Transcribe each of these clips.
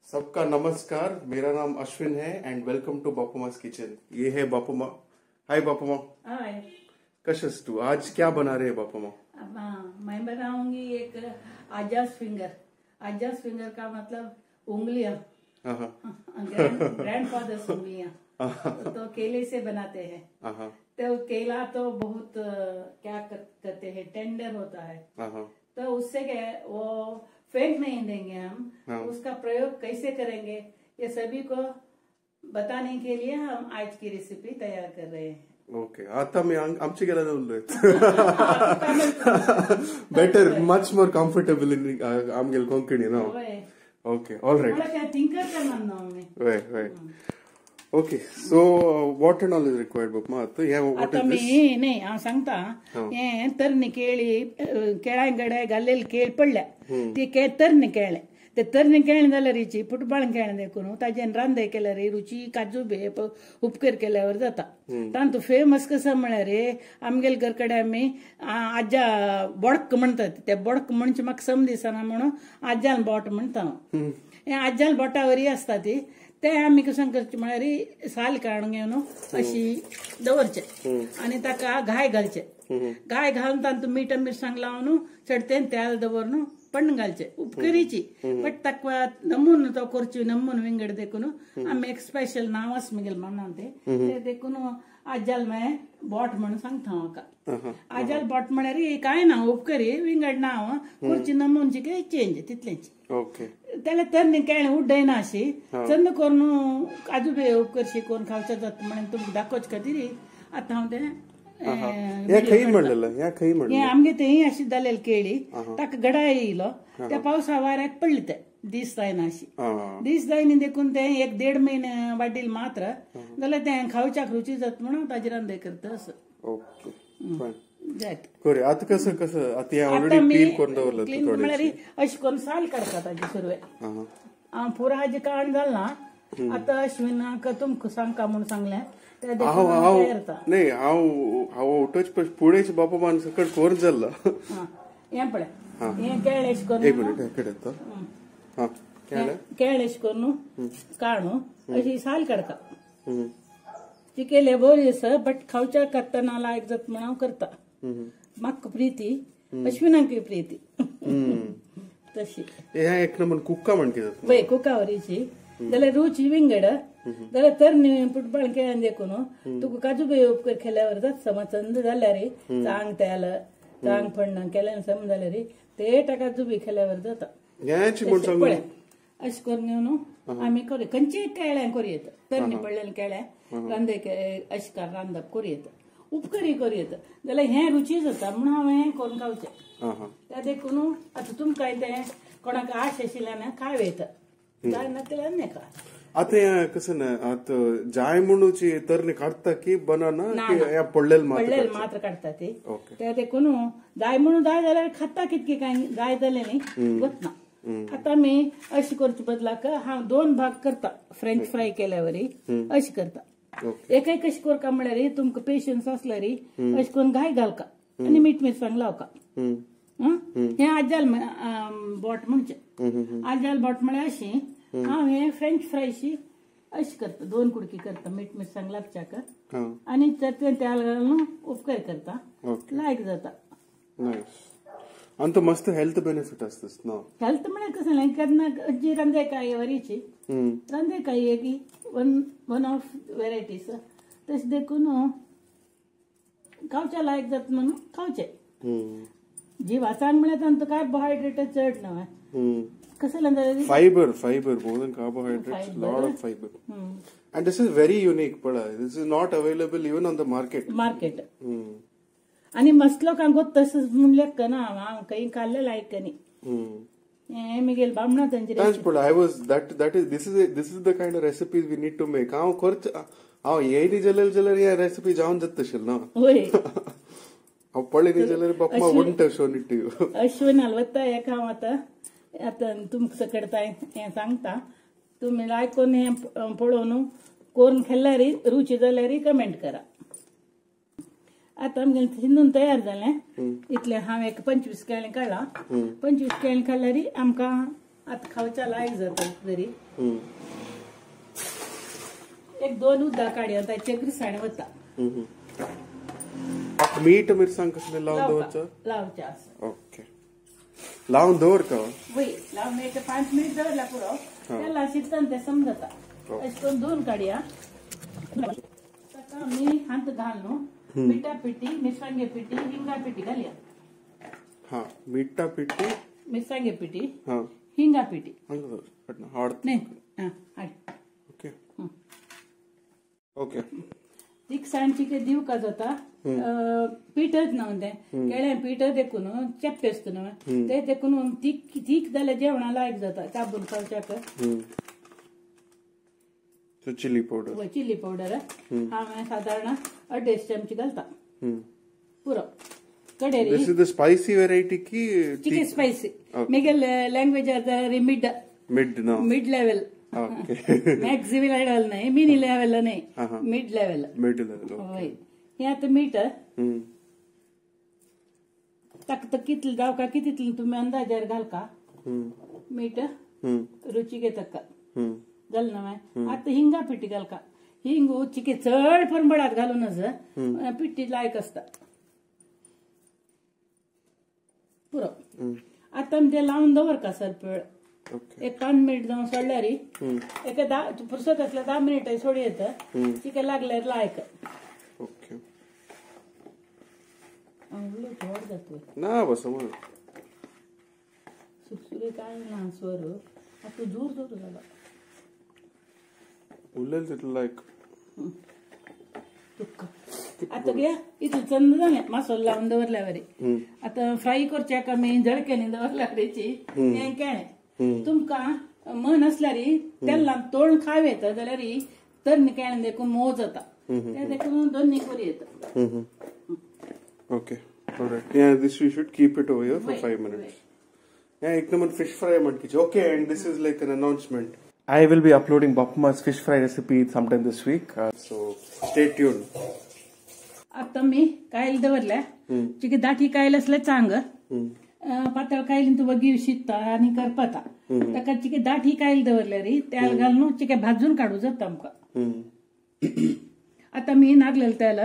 सबका नमस्कार। मेरा नाम अश्विन है एंड वेलकम टू बापूमा's किचन। ये है बापूमा। हाय बापूमा। हाय। कशस तू? आज क्या बना रहे हैं बापूमा? मैं बनाऊंगी एक आजाज फिंगर। आजाज फिंगर का मतलब उंगलियां, ग्रैंडफादर्स उंगलियां। तो केले से बनाते हैं। तो केला तो बहुत क्या करते हैं, टेंडर होता है। तो उससे क्या वो फेंक नहीं देंगे हम। उसका प्रयोग कैसे करेंगे ये सभी को बताने के लिए हम आज की रेसिपी तैयार कर रहे हैं। ओके, आता मी आमची गेला उरलोय better much more comfortable in आमगेल कोंकणी नो। Okay, all right. मला काय थिंकर करणार मी। Right. Okay, so what and all is required बापूमा? तो या व्हाट इज दिस? नाही हांव सांगता हे तरणी केळी केळांगडे घाल्लेली केळी पडल्या ती तरणी केळे ते तरणी केळें जाल्यार रिची फुटबॉल केळें देखून ताजेन रांदे केल्यार रुची काजू बे उपकार केल्यावर जाता। तांतू फेमस कसं म्हळ्यार आमगेल घर कडेन आमी आज्या बोडक म्हणटात। ते बोडक म्हणजे म्हाका समदिसना म्हणून आज्यान बोट म्हणटा। हे आज्याल बोटावरी आसता ती ते आमी कशें करचें म्हळ्यार साल काडून घेवन अशी दवरचे आनी ताका घाय घालचे। घाय घालून तांतू मीठ मिरसांग लावन चडतेन तेल दवरून पण घालचे उपकरीची। बट ताका नमून तो करची नमून विंगड देखून आमी एक स्पेशल नाव आसा म्हगेल म्हणून ते देखून आज्याल मैं बोट म्हणून सांगता म्हाका। आज्याल बोट म्हळ्यार काय ना उपकरी विंगड नाव करची नमूनची काही चेंज तितलेच। ओके, त्याला तरणी केळें उड्डयना अशी चंद करून काजू बे उपकरशी करून खावचे जाता म्हणून तुमकां दाखोवचे खातीर आतां हांव तें आमगे तेही अशी जालेली केळी ताका गडाय येयलो त्या पावसा वाऱ्याक पडले ते दीस जायना अशी दीस जायनी देखून ते 1-1.5 महिने वाडील मात्र जाल्यार ते खावच्याक रुची जाता म्हणून ताजी रांदे करता असं। ओके, आता कसं कसं आता या ऑलरेडी क्लीन करून दवरलं क्लीन म्हळ्यार अशी करून साल काडटा ताजी सुरवेक। पुरा हाजी काण जालना आता अश्विनाक तुमकां सांगता म्हणून सांगलें ते नाही हांव उठोवचे फुडेंच बापूमान सकट कोर जाल्लो हें पळय हें केळें अशें करून एक मिनिट हेकडे तो केळें अशें करून काडू अशी साल काडका ती केले बरी आसा बट खावच्या करतना लायक जाता म्हणून हांव करता। म्हाका प्रिती अश्विनाक प्रिती तशी एक नंबर कुक्का म्हण कितें पळय कुकावरीची जाल्यार रुची विंगड जाल्यार तरणी फुटबॉल केळें देखून तुका काजू बे उपकार केल्यावर जाता समज चंद जाल्यार चांग तेल चांग फण्ण केल्यान समज जाल्यार ते ताका जुबी केल्यावर जाता। पळय अशें करून घेवन आमी करूं खंयचेय केळें करूं येता तरणी पडलेलें केळें रांदे अशें रांदप करूं येता उपकारी करूं येता जाल्यार हें रुची जाता म्हणून हांव हें करून खावचें। त्या देखून आतां तुमकां तें कोणाक आश आशिल्ल्यान खाव येता जाय नाका नाका। आता कसं ना आता जाय म्हणूची तरणी काढता की बनाना पडलेल मात्र काढता ते त्या देखून जाय म्हणून जाय जाल्यार खाता कितके काय जाय जालें न्ही वतना। आता मी अशी करचे बदलाक हांव 2 भाग करता फ्रेंच फ्राय केल्यावरी अशी करता। एक कशी करता म्हळ्यार तुमकां पेशन्स असल्यार अशें करून घाय घालका आनी मीठ मिरसांग लावका। हे आज्याल बोट म्हणचे आज्याल बोट म्हळ्यार अशी हांव हे फ्रेंच फ्रायशी अशी करता 2 कुडकी करता मीठ मिरसांग लापच्याक आनी तेल घालून उपकार करता लायक जाता। अंत मस्त हेल्थ बेनिफिट असतस ना। हेल्थ म्हळ्यार कसं केन्ना जी रांदेकाय वरीची रांदेकाय एक वन ऑफ वेरायटीज तशें देखून खावचे लायक जाता म्हणून खावचे। जी वाचांग म्हळ्यार तांतू कार्बोहायड्रेट चड न्हय कसं fiber more than carbohydrates, lot of fiber. And this is very unique, but this is not available even on the market. आणि मस्त लोकांक तसंच म्हणलें ना हांव काही खाल्लें लायक न्ही मिगेल बामणा तांची this is the kind of recipes we need to make. हांव खर्च हांव येयली जाल्यार ह्या रेसिपी जावन जाता तशें ना हांव पळय न्ही जाल्यार बापा want shown it you Ashwin हलवता एक हांव आता तुमकां सकट हें सांगता तुमी लायक करून हें पळोवन करून खाल्ल्यार रुची जाल्यार कमेंट करा। आता आमगे हिंदून तयार जालें इतलें हांव एक 25 केळें काडला 25 केळें काडल्यार आमकां आता खावच्या लायक जातात जरी एक 2 उद्दा काढी आता चक्रीसाण वता मीठ मिरसांग कसले लावून दवरचं लावच्या असं ओके लावून दवरता वय लावून एक 5 मिनिट दवरला पुरो त्याला शिजताना ते समजता अशें करून 2 काडया ताका मी हात घालून मिठा पिठी मिरसांगे पिठी हिंगा पिठी घालया हाँ मिठा पिठी मिरसांगे पिठी हाँ हिंगा पिठी नहीं ओके ओके तीक सांची दिव का जाता पीठच नव्हते केळ्या पीठ देखून चेप्पे असतो ना ते देखून तीक जाल्यार जेवणा लायक जाता चाबून खावच्याक चिली पावडर हांवें सादारण 2.5 चमचे घालता पुरो कडेरी this is the spicy variety की चिकन स्पाइसी मेगेल language mid level maximum level नाही मिनी लेवल नाही मिड लेवल होय हे आता मीठ ताका कितले जाव का कितले तुम्ही अंदाजार घाल का मीठ रुचीक ताका घाल ना आता हिंगा पिठी घाल का हिंगू चिके चड परंबडात घालूनच पिठी लायक असता पुरो आता ते लावून दवर का सरपळ एक 5 मिनिट जाऊन सोडल्यार एक 10 फुरसत असल्या 10 मिनिट सोडी येत चिके लागल्यार लायक ओके थोड जातो ना बस सुरसुरे काय ना स्वर आता जोर जोर झाला उरलेलं तिथलं लायक आता घ्या इथं चंद जाले मसाला लावून दवरल्यावर आता फ्राय करच्या का मी झडक्याने दवरल्याची हें केळें तुमका मन असल्यार तेला तोंड खाव येता जाल्यार तर केळें देखून मोव जाता ते देखून दोन्ही करी येता okay alright yeah this we should keep it over here for 5 minutes yeah ek number fish fry mankichi okay and this is like an announcement I will be uploading Bapma's fish fry recipe sometime this week so stay tuned आता मी कायल दवरल्या चिके दाठी कायल असल्या चांग पातळ कायलीन तू बघी शिजता आणि करपता ताका चिके दाठी कायल दवरल्या रे तेल घालून चिके भाजून काढू जाता आमका आता मी नागलेलं तेल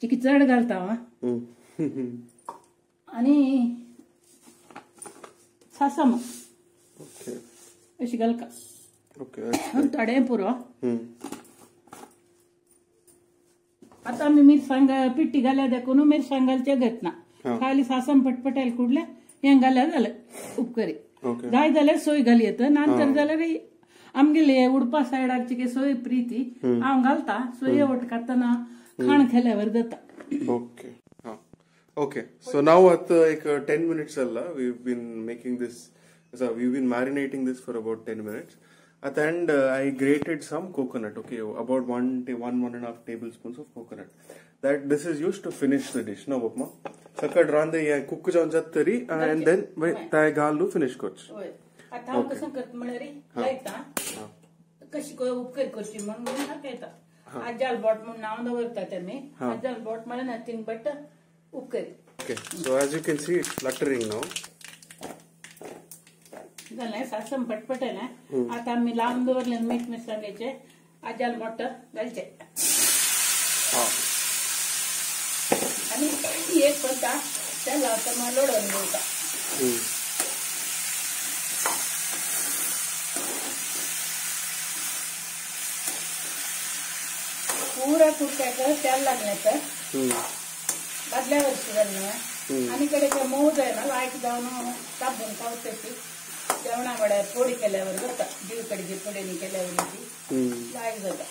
चिकी चड घालता आणि सासम अशी घालका थोडे पुरो आता मी मिरसांग पिट्टी घाल्या देखून मिरसांगालचे घेतना खाली सासम पटपटायला कुडल्या हें घाल्या जालें उपकरी जाय जाल्यार सोय घाली येता नंतर जाल्यार आमगेले उडपा सायडाक चिके सोय प्रीती हांव घालता सोय वट करतना खाण केल्यावर जाता okay okay so now at like 10 minutes alla we've been making this so we've been marinating this for about 10 minutes at the end I grated some coconut okay about 1.5 tablespoons of coconut that this is used to finish the dish no bapma sakad rande ya cook jaun jattari and then tay galu finish koch आता हांव कसं करत म्हळ्यार लायता कशी उपकर करची म्हणून नाकयता आजाल बोट म्हणून नाव दवरता तेमी आजाल बोट म्हळ्यार नथिंग बट उपकरी okay so as you can see it's fluttering now झालं सासम पटपट ना आता आम्ही लावून दवरले मीठ मिसळायचे आजाल बोट घालचे आणि एक पत्ता त्याला आता मग लोडून घेऊता पूरा कुडक्याचं तेल लागण्याचं बदल्या वर्षी घालणं आणि कडे मऊ आहे ना लायक जाऊन तापून खावते जेवणाकडे पोळी केल्यावर जाता जीवकडे पोळीनी केल्यावर लायक जाता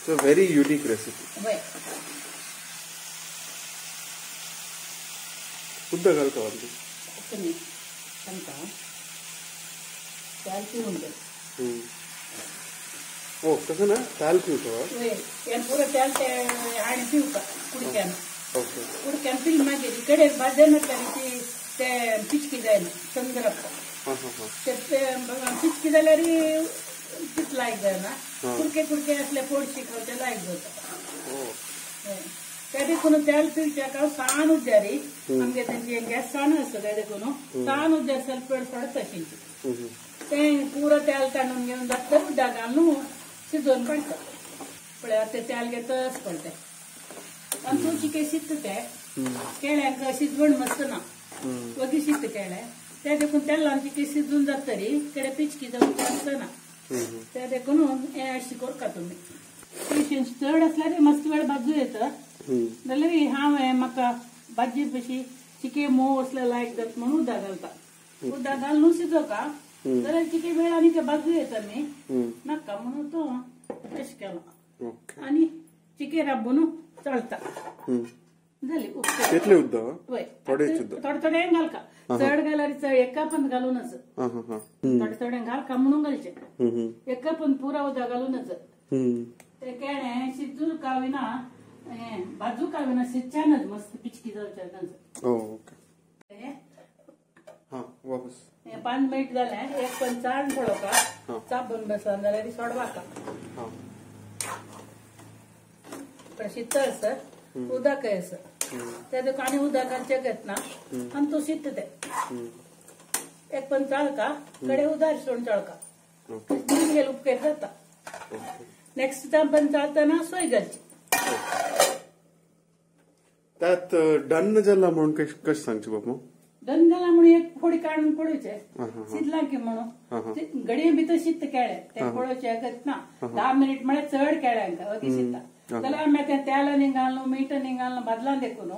सो व्हेरी युनिक रेसिपी होय सुद्धा घालता वाटली तुम्ही सांगता त्याल पिऊन दे ओ कसं ना त्याल पिवतो पुरं त्याल ते आणि पिऊ का कुडक्यानं ओके कुडक्यान पिल मागे कडे भाजन तरी ते पिचकी जायना संदर्भ पिचकी जाल्यार तीच लायक जायना कुडके असले पोडशी खावचे लायक जाता त्या देखून तेल पिवच्या सान उज्जारी आमगे त्यांची गॅस सान असतं त्या देखून सान उज्जार ಸ್ವಲ್ಪ पडत तशी ते पुरं तेल ताणून घेऊन जातं उड्डा घालून शिजवून पडतं पण ते तेल घेतच पडते आणि तू चिके शिकते केळ्यांक शिजवण मस्त ना वगी शिकते केळ्या त्या देखून तेल चिके शिजून जात तरी कडे पिचकी जाऊन असतं ना त्या देखून अशी करता तुम्ही पेशन्स चड असल्यार मस्त वेळ भाजू येतं जाल्यार हांव म्हाका भाजी बशी चिके मोव असले लायक जात म्हणून उदक घालता उदक घालून शिजोवका जाल्यार चिके वेळ आनी ते भाजू येता न्ही नाका म्हणून तो अशें केलो आनी चिके राबून चळता जाली तितले उदक थोडे थोडे घालका चड घाल्यार एका पण घालूनच थोडे थोडे घालका म्हणून घालचे एका पण पुरा उदक घालूनच ते केळें शिजून काविना भाजू काविना शिजच्यानच मस्त पिचकी जावच्या वापस 5 मिनिट जाले एक पण चाळ पडोवका चाबून बसला जाल्यार सोडवाका पण शिजता असं उदक असं त्या देखून आनी उदकांचे घेतना आनी तो शिजता ते एक पण चाळका कडे उदार सोडून चळका गेल उपकेर जाता नेक्स्ट टाइम पण चालताना सोय घालची त्यात डन जाला म्हणून कशें सांगचे बाबा डन जाला म्हणून एक फोडी काढून पळोवचे शिजला की म्हणून घडये भितर शिजता केळे ते पळोवचे घेतना 10 मिनिट म्हळ्यार चड केळ्यांक अगी शिजता जाल्यार आमी ते तेल घालून मीठ घालून भाजला देखून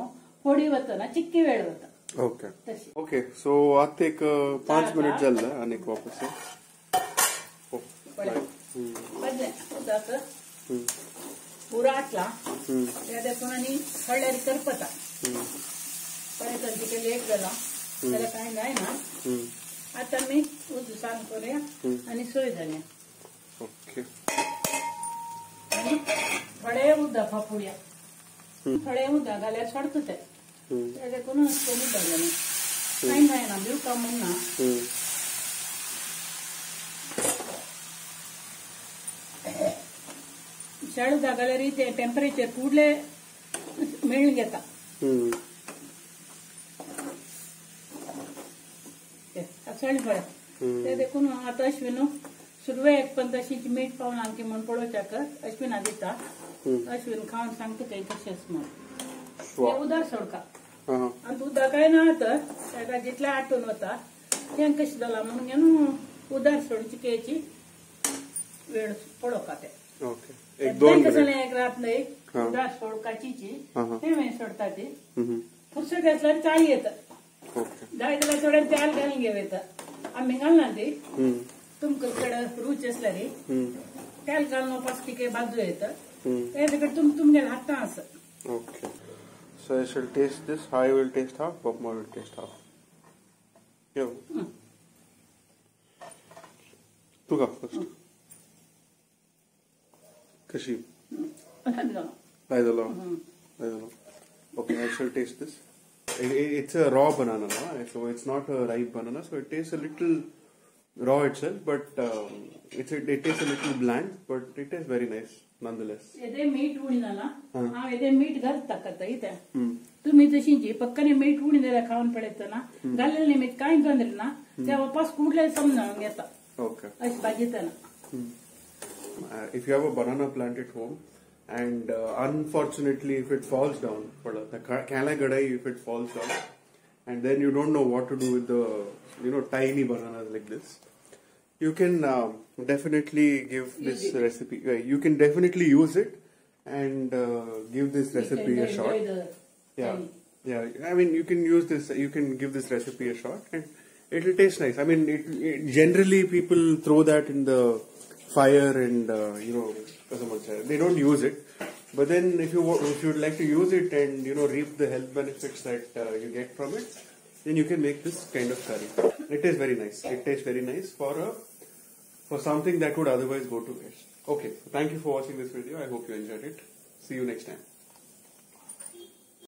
फोडी वतना चिक्की वेळ वता ओके ओके सो आता एक 5 मिनिट जाल्ले आनी वापस बदले उदक पुरा आटला त्या देखून आनी हळ्यार करपता परत चिके लेट जाला जाल्यार कांय जायना आता आमी उजसाण करूया आनी सोय जाल्या आनी थोडे उदक फाफुडया थोडे उदक घाल्यार सोडता ते त्या देखून उदक जालें कांय जायना भिवका म्हणना शाळू जाल्यार ते टेम्परेचर फुडले मेळून घेता चड पळय ते देखून आतां अश्विन सुरवेक पण तशीच मीठ पावला की म्हण पळोवच्याक अश्विना दिता अश्विन खावन सांगता ते तशेंच म्हण उदक सोडका आनी उदक काय ना तर ताका जितले आटून वता तें कशें जाला म्हणून घेवन उदक सोडची केची वेळ पळोवका ते एक रात नाही उदक सोडकाची ते वेळ सोडता ती फुरसत असल्यार चाळी येता जाय जाल्यार थोडे तेल घालून घेव येता आमी घालना ती तुमकां कडे रूच असल्यार तेल घालून पाच टिके भाजू येता ते तुमगे हातां आसा okay so I shall taste this. I will taste half. Bapma will taste half. Yo. Tu का first. कशी? I don't know. Okay, I shall taste this. It's a raw banana, no? So it's not a ripe banana. So it tastes a little raw itself, but it tastes a little bland, but it is very nice nonetheless. इथे मीठ उडीनाला हांव इथे मीठ घालता ताका इथे तुम्ही तशींची पक्कने मीठ उडीलेला खावन पडयतना घाल्लेले मीठ कांय ತೊಂದ್ರೆ ना ते वापस कुडले समजावून घेता ओके अशी भाजीतना if you have a banana plant at home and unfortunately if it falls down the kala gadai if it falls down and then you don't know what to do with the tiny bananas like this you can definitely give this recipe. You can definitely use it and give this recipe a shot. Yeah. I mean, you can use this. You can give this recipe a shot, and it will taste nice. I mean, generally people throw that in the fire, and they don't use it. But then, if you would like to use it and reap the health benefits that you get from it, then you can make this kind of curry. It is very nice. It tastes very nice for something that would otherwise go to waste. Okay, thank you for watching this video. I hope you enjoyed it. See you next time.